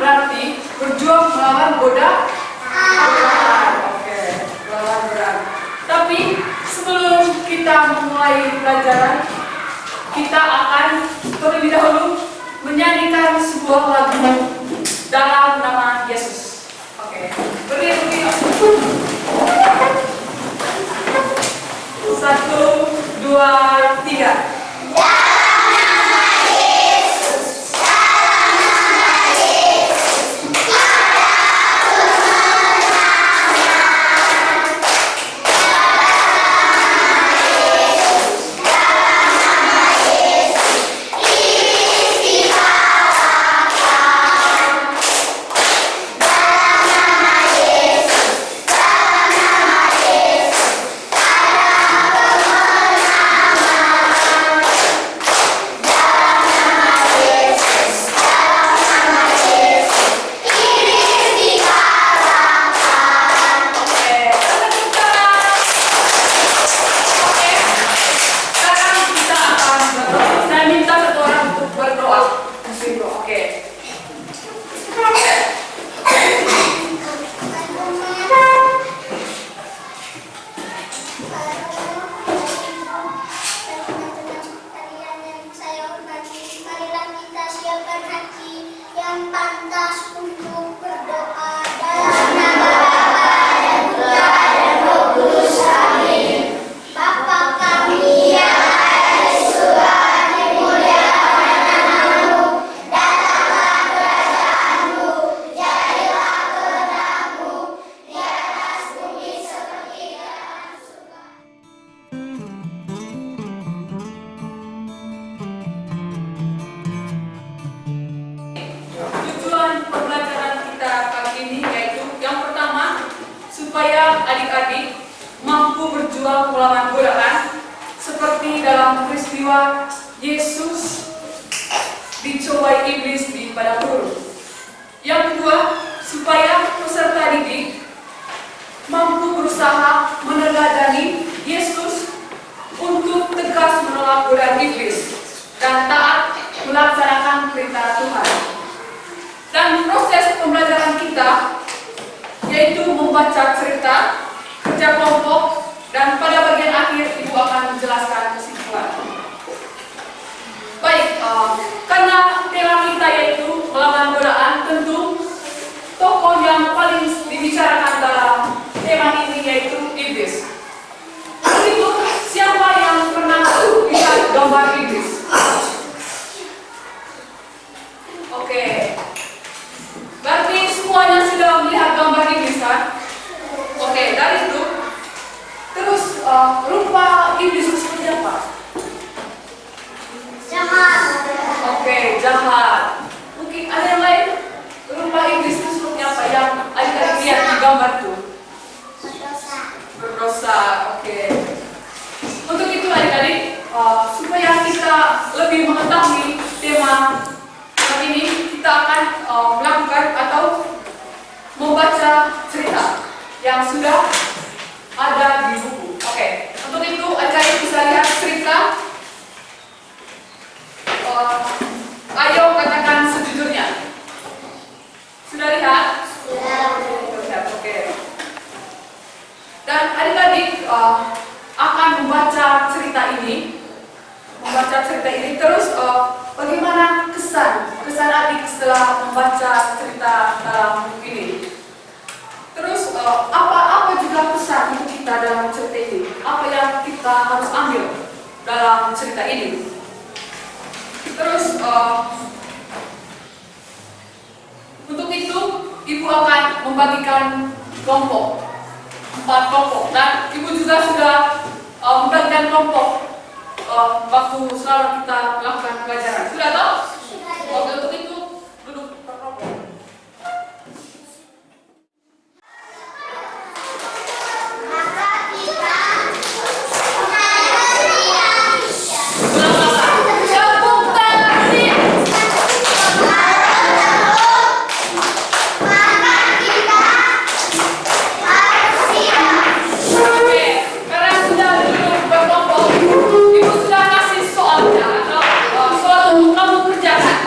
berarti berjuang melawan godaan. Oke, melawan godaan. Tapi sebelum kita memulai pelajaran, kita akan terlebih dahulu menyanyikan sebuah lagu dalam nama Yesus. Oke, berdiri. 1, 2, 3. Adik-adik mampu berjuang melawan godaan seperti dalam peristiwa Yesus dicobai iblis di padang gurun. Yang kedua, supaya peserta didik mampu berusaha meneladani Yesus untuk tegas menolak godaan iblis dan taat melaksanakan perintah Tuhan. Dan proses pembelajaran kita yaitu membaca cerita, kerja kelompok, dan pada bagian akhir Ibu akan menjelaskan kesimpulan. Baik, karena tema kita yaitu melawan godaan, tentu tokoh yang paling dibicarakan dalam tema ini yaitu iblis. Itu siapa yang pernah lihat gambar iblis? Oke. Berarti semuanya sudah melihat gambar iblis kan? Oke, dari itu terus rupa iblis itu seperti apa? Jahat. Oke, jahat. Mungkin ada yang lain? Rupa iblis itu seperti apa yang adik-adik lihat di gambar itu? Berdosa. Berdosa, oke. Untuk itu adik-adik, supaya kita lebih mengetahui tema ini, kita akan melakukan atau membaca cerita yang sudah ada di buku. Oke, untuk itu adik-adik bisa lihat cerita. Ayo katakan sejujurnya. Sudah lihat? Sudah. Oke. Dan adik-adik akan membaca cerita ini. Terus bagaimana kesan adik setelah membaca cerita dalam buku ini? Terus apa juga pesan untuk kita dalam cerita ini? Apa yang kita harus ambil dalam cerita ini? Terus untuk itu Ibu akan membagikan kelompok 4 kelompok, dan Ibu juga sudah membagikan kelompok waktu selalu kita melakukan pelajaran. Sudah tahu? Oke, untuk itu duduk per kelompok. Ibu sudah kasih soalnya atau soal untuk kamu kerjakan.